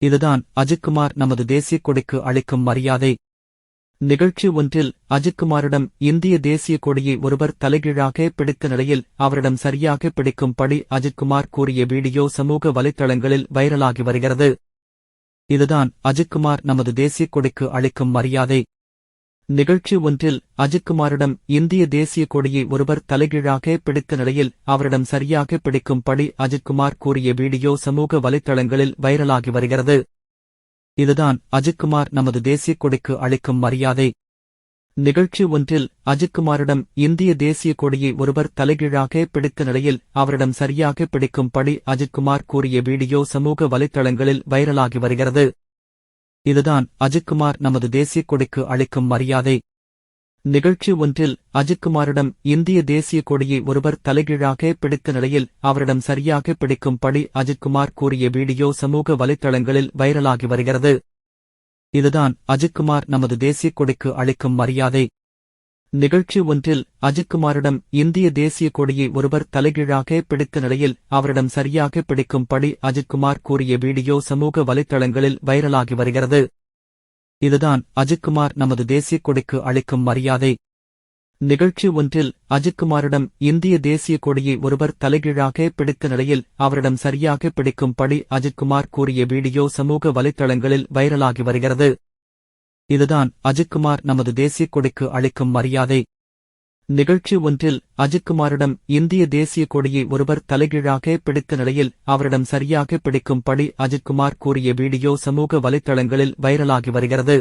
இதுதான் அஜித்குமார் நமது தேசியக் கொடிக்கு அளிக்கும் மரியாதை. நிகழ்ச்சி ஒன்றில் அஜித்குமாரிடம் இந்திய தேசிய கொடியை ஒருவர் தலைகீழாக பிடித்த நிலையில் அவரிடம் சரியாக பிடிக்கும்படி அஜித்குமார் கூறிய வீடியோ சமூக வலைத்தளங்களில் வைரலாகி வருகிறது. இதுதான் அஜித்குமார் நமது தேசியக் கொடிக்கு அளிக்கும் மரியாதை. நிகழ்ச்சி ஒன்றில் அஜித்குமாரிடம் இந்திய தேசிய கொடியை ஒருவர் தலைகீழாக பிடித்த நிலையில் அவரிடம் சரியாக பிடிக்கும்படி அஜித்குமார் கூறிய வீடியோ சமூக வலைத்தளங்களில் வைரலாகி வருகிறது. இதுதான் அஜித்குமார் நமது தேசியக் கொடிக்கு அளிக்கும் மரியாதை. நிகழ்ச்சி ஒன்றில் அஜித்குமாரிடம் இந்திய தேசிய கொடியை ஒருவர் தலைகீழாக பிடித்த நிலையில் அவரிடம் சரியாக பிடிக்கும்படி அஜித்குமார் கூறிய வீடியோ சமூக வலைத்தளங்களில் வைரலாகி வருகிறது. இதுதான் அஜித்குமார் நமது தேசியக் கொடிக்கு அளிக்கும் மரியாதை. நிகழ்ச்சி ஒன்றில் அஜித்குமாரிடம் இந்திய தேசிய கொடியை ஒருவர் தலைகீழாக பிடித்த நிலையில் அவரிடம் சரியாக பிடிக்கும்படி அஜித்குமார் கூறிய வீடியோ சமூக வலைத்தளங்களில் வைரலாகி வருகிறது. இதுதான் அஜித்குமார் நமது தேசியக் கொடிக்கு அளிக்கும் மரியாதை. நிகழ்ச்சி ஒன்றில் அஜித்குமாரிடம் இந்திய தேசிய கொடியை ஒருவர் தலைகீழாக பிடித்த நிலையில் அவரிடம் சரியாக பிடிக்கும்படி அஜித்குமார் கூறிய வீடியோ சமூக வலைத்தளங்களில் வைரலாகி வருகிறது. இதுதான் அஜித்குமார் நமது தேசியக் கொடிக்கு அளிக்கும் மரியாதை. நிகழ்ச்சி ஒன்றில் அஜித்குமாரிடம் இந்திய தேசிய கொடியை ஒருவர் தலைகீழாக பிடித்த நிலையில் அவரிடம் சரியாக பிடிக்கும்படி அஜித்குமார் கூறிய வீடியோ சமூக வலைத்தளங்களில் வைரலாகி வருகிறது. இதுதான் அஜித்குமார் நமது தேசியக் கொடிக்கு அளிக்கும் மரியாதை. நிகழ்ச்சி ஒன்றில் அஜித்குமாரிடம் இந்திய தேசிய கொடியை ஒருவர் தலைகீழாக பிடித்த நிலையில் அவரிடம் சரியாக பிடிக்கும்படி அஜித்குமார் கூறிய வீடியோ சமூக வலைத்தளங்களில் வைரலாகி வருகிறது.